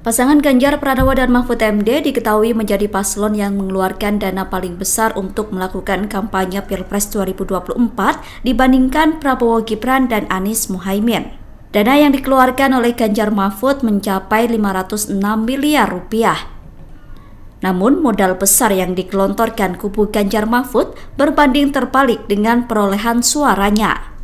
Pasangan Ganjar Pranowo dan Mahfud MD diketahui menjadi paslon yang mengeluarkan dana paling besar untuk melakukan kampanye Pilpres 2024 dibandingkan Prabowo Gibran dan Anies Muhaimin. Dana yang dikeluarkan oleh Ganjar Mahfud mencapai 506 miliar rupiah. Namun modal besar yang digelontorkan kubu Ganjar Mahfud berbanding terbalik dengan perolehan suaranya.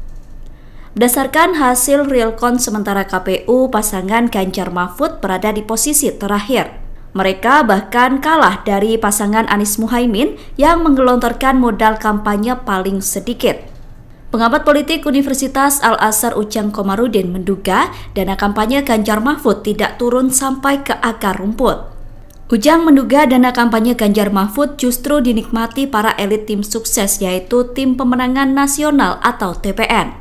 Berdasarkan hasil realcon sementara KPU, pasangan Ganjar Mahfud berada di posisi terakhir. Mereka bahkan kalah dari pasangan Anies Muhaimin yang menggelontorkan modal kampanye paling sedikit. Pengamat politik Universitas Al-Azhar Ujang Komarudin menduga dana kampanye Ganjar Mahfud tidak turun sampai ke akar rumput. Ujang menduga dana kampanye Ganjar Mahfud justru dinikmati para elit tim sukses, yaitu Tim Pemenangan Nasional atau TPN.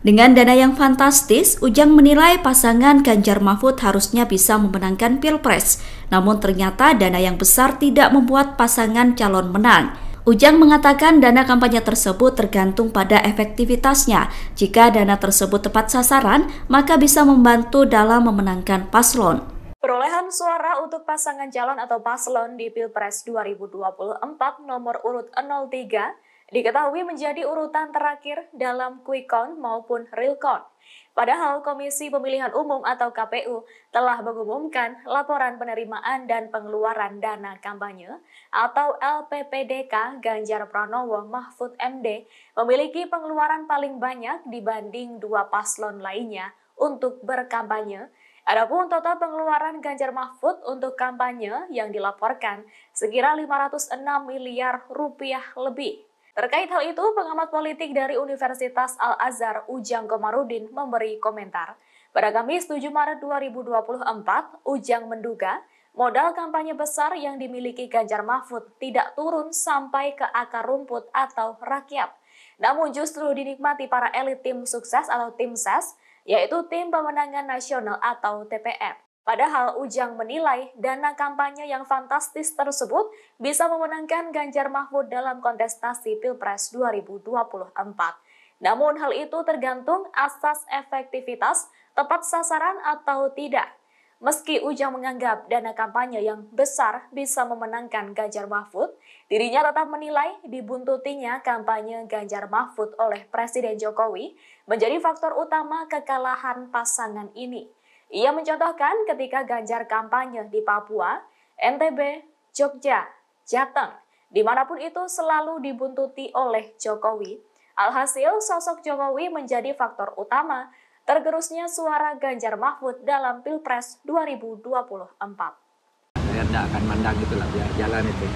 Dengan dana yang fantastis, Ujang menilai pasangan Ganjar Mahfud harusnya bisa memenangkan Pilpres. Namun ternyata dana yang besar tidak membuat pasangan calon menang. Ujang mengatakan dana kampanye tersebut tergantung pada efektivitasnya. Jika dana tersebut tepat sasaran, maka bisa membantu dalam memenangkan paslon. Perolehan suara untuk pasangan calon atau paslon di Pilpres 2024 nomor urut 03 diketahui menjadi urutan terakhir dalam quick count maupun real count. Padahal Komisi Pemilihan Umum atau KPU telah mengumumkan laporan penerimaan dan pengeluaran dana kampanye atau LPPDK Ganjar Pranowo Mahfud MD memiliki pengeluaran paling banyak dibanding dua paslon lainnya untuk berkampanye. Adapun total pengeluaran Ganjar Mahfud untuk kampanye yang dilaporkan sekira 506 miliar rupiah lebih. Terkait hal itu, pengamat politik dari Universitas Al-Azhar Ujang Komarudin memberi komentar. Pada Kamis 7 Maret 2024, Ujang menduga modal kampanye besar yang dimiliki Ganjar Mahfud tidak turun sampai ke akar rumput atau rakyat. Namun justru dinikmati para elit tim sukses atau tim ses, yaitu Tim Pemenangan Nasional atau TPN. Padahal Ujang menilai dana kampanye yang fantastis tersebut bisa memenangkan Ganjar Mahfud dalam kontestasi Pilpres 2024. Namun hal itu tergantung asas efektivitas, tepat sasaran atau tidak. Meski Ujang menganggap dana kampanye yang besar bisa memenangkan Ganjar Mahfud, dirinya tetap menilai dibuntutinya kampanye Ganjar Mahfud oleh Presiden Jokowi menjadi faktor utama kekalahan pasangan ini. Ia mencontohkan ketika Ganjar kampanye di Papua, NTB, Jogja, Jateng, dimanapun itu selalu dibuntuti oleh Jokowi. Alhasil, sosok Jokowi menjadi faktor utama tergerusnya suara Ganjar Mahfud dalam Pilpres 2024. Saya tidak akan mandang itulah, biar jalan itu.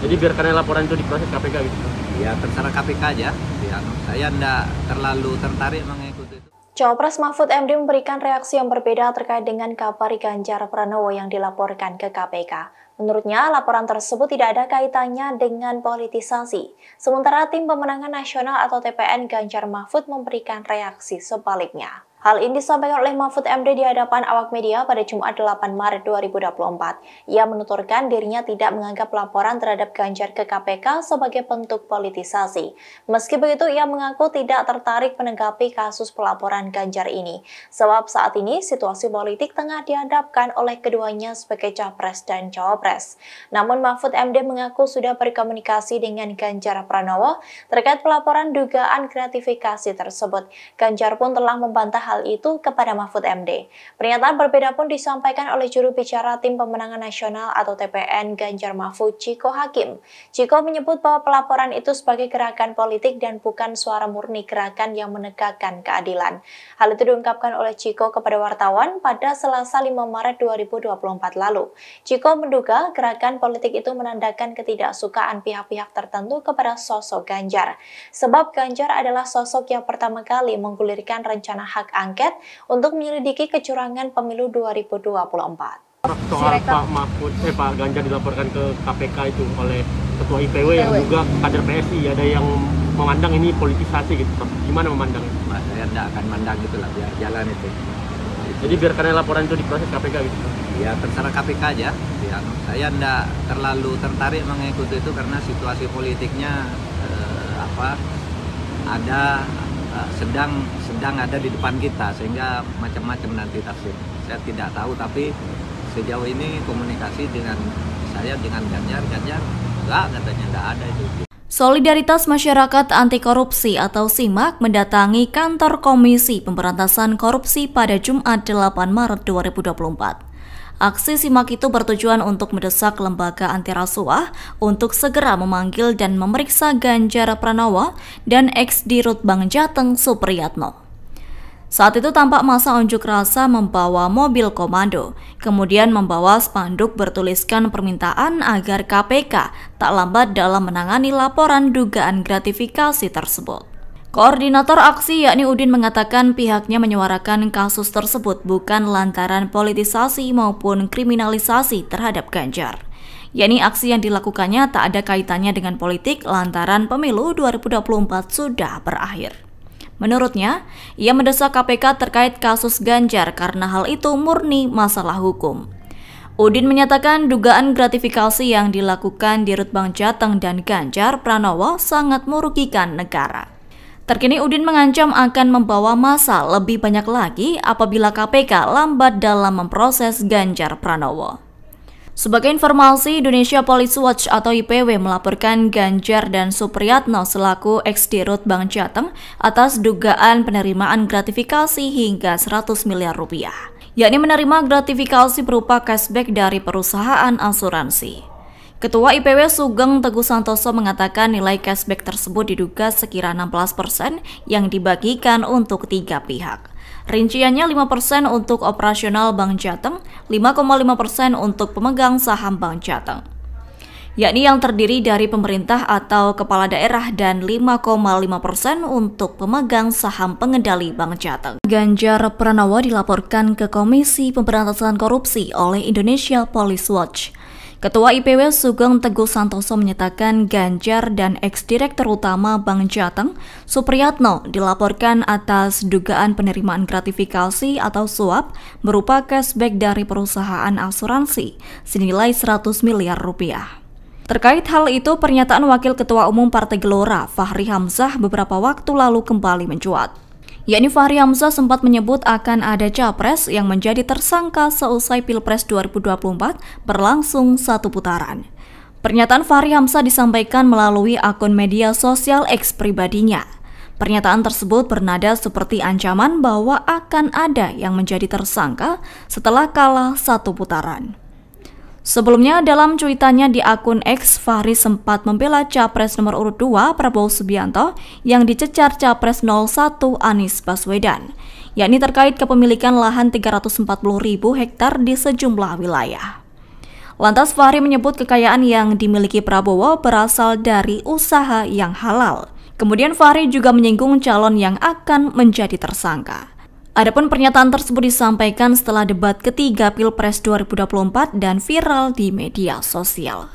Jadi biarkan laporan itu diproses KPK gitu? Ya terserah KPK aja. Ya, saya tidak terlalu tertarik mengikuti itu. Cawapres Mahfud MD memberikan reaksi yang berbeda terkait dengan kabar Ganjar Pranowo yang dilaporkan ke KPK. Menurutnya, laporan tersebut tidak ada kaitannya dengan politisasi. Sementara Tim Pemenangan Nasional atau TPN Ganjar Mahfud memberikan reaksi sebaliknya. Hal ini disampaikan oleh Mahfud MD di hadapan awak media pada Jumat 8 Maret 2024. Ia menuturkan dirinya tidak menganggap laporan terhadap Ganjar ke KPK sebagai bentuk politisasi. Meski begitu, ia mengaku tidak tertarik menanggapi kasus pelaporan Ganjar ini. Sebab saat ini situasi politik tengah dihadapkan oleh keduanya sebagai capres dan cawapres. Namun Mahfud MD mengaku sudah berkomunikasi dengan Ganjar Pranowo terkait pelaporan dugaan gratifikasi tersebut. Ganjar pun telah membantah hal itu kepada Mahfud MD. Pernyataan berbeda pun disampaikan oleh juru bicara Tim Pemenangan Nasional atau TPN Ganjar Mahfud, Chiko Hakim. Chiko menyebut bahwa pelaporan itu sebagai gerakan politik dan bukan suara murni gerakan yang menegakkan keadilan. Hal itu diungkapkan oleh Chiko kepada wartawan pada Selasa 5 Maret 2024 lalu. Chiko menduga gerakan politik itu menandakan ketidaksukaan pihak-pihak tertentu kepada sosok Ganjar. Sebab Ganjar adalah sosok yang pertama kali menggulirkan rencana hak angket untuk menyelidiki kecurangan pemilu 2024. Soal Pak Ganjar dilaporkan ke KPK itu oleh Ketua IPW yang juga kader PSI, ada yang memandang ini politisasi gitu. Gimana memandang itu? Saya tidak akan mandang itulah, biar jalan itu. Jadi biarkan laporan itu diproses KPK gitu? Ya terserah KPK aja. Ya, saya tidak terlalu tertarik mengikuti itu karena situasi politiknya sedang ada di depan kita, sehingga macam-macam nanti tafsir. saya tidak tahu, tapi sejauh ini komunikasi dengan saya dengan Ganjar enggak, katanya enggak ada itu. Solidaritas Masyarakat Anti Korupsi atau SIMAK mendatangi kantor Komisi Pemberantasan Korupsi pada Jumat 8 Maret 2024. Aksi SIMAK itu bertujuan untuk mendesak lembaga anti rasuah untuk segera memanggil dan memeriksa Ganjar Pranowo dan ex-Dirut Bank Jateng Supriyatno. Saat itu tampak massa unjuk rasa membawa mobil komando, kemudian membawa spanduk bertuliskan permintaan agar KPK tak lambat dalam menangani laporan dugaan gratifikasi tersebut. Koordinator aksi yakni Udin mengatakan pihaknya menyuarakan kasus tersebut bukan lantaran politisasi maupun kriminalisasi terhadap Ganjar. Yakni aksi yang dilakukannya tak ada kaitannya dengan politik lantaran pemilu 2024 sudah berakhir. Menurutnya, ia mendesak KPK terkait kasus Ganjar karena hal itu murni masalah hukum. Udin menyatakan dugaan gratifikasi yang dilakukan Dirut Bank Jateng dan Ganjar Pranowo sangat merugikan negara. Terkini Udin mengancam akan membawa massa lebih banyak lagi apabila KPK lambat dalam memproses Ganjar Pranowo. Sebagai informasi, Indonesia Police Watch atau IPW melaporkan Ganjar dan Supriyatno selaku ex-Dirut Bank Jateng atas dugaan penerimaan gratifikasi hingga 100 miliar rupiah, yakni menerima gratifikasi berupa cashback dari perusahaan asuransi. Ketua IPW Sugeng Teguh Santoso mengatakan nilai cashback tersebut diduga sekira 16% yang dibagikan untuk 3 pihak. Rinciannya 5% untuk operasional Bank Jateng, 5,5% untuk pemegang saham Bank Jateng, yakni yang terdiri dari pemerintah atau kepala daerah, dan 5,5% untuk pemegang saham pengendali Bank Jateng. Ganjar Pranowo dilaporkan ke Komisi Pemberantasan Korupsi oleh Indonesia Police Watch. Ketua IPW Sugeng Teguh Santoso menyatakan Ganjar dan ex-direktur utama Bank Jateng, Supriyatno, dilaporkan atas dugaan penerimaan gratifikasi atau suap berupa cashback dari perusahaan asuransi senilai 100 miliar rupiah. Terkait hal itu, pernyataan Wakil Ketua Umum Partai Gelora, Fahri Hamzah, beberapa waktu lalu kembali mencuat. Yakni Fahri Hamzah sempat menyebut akan ada capres yang menjadi tersangka seusai Pilpres 2024 berlangsung 1 putaran. Pernyataan Fahri Hamzah disampaikan melalui akun media sosial X pribadinya. Pernyataan tersebut bernada seperti ancaman bahwa akan ada yang menjadi tersangka setelah kalah 1 putaran. Sebelumnya, dalam cuitannya di akun X, Fahri sempat membela Capres nomor urut 2 Prabowo Subianto yang dicecar Capres 01 Anies Baswedan, yakni terkait kepemilikan lahan 340.000 hektar di sejumlah wilayah. Lantas Fahri menyebut kekayaan yang dimiliki Prabowo berasal dari usaha yang halal. Kemudian Fahri juga menyinggung calon yang akan menjadi tersangka. Adapun pernyataan tersebut disampaikan setelah debat ketiga Pilpres 2024 dan viral di media sosial.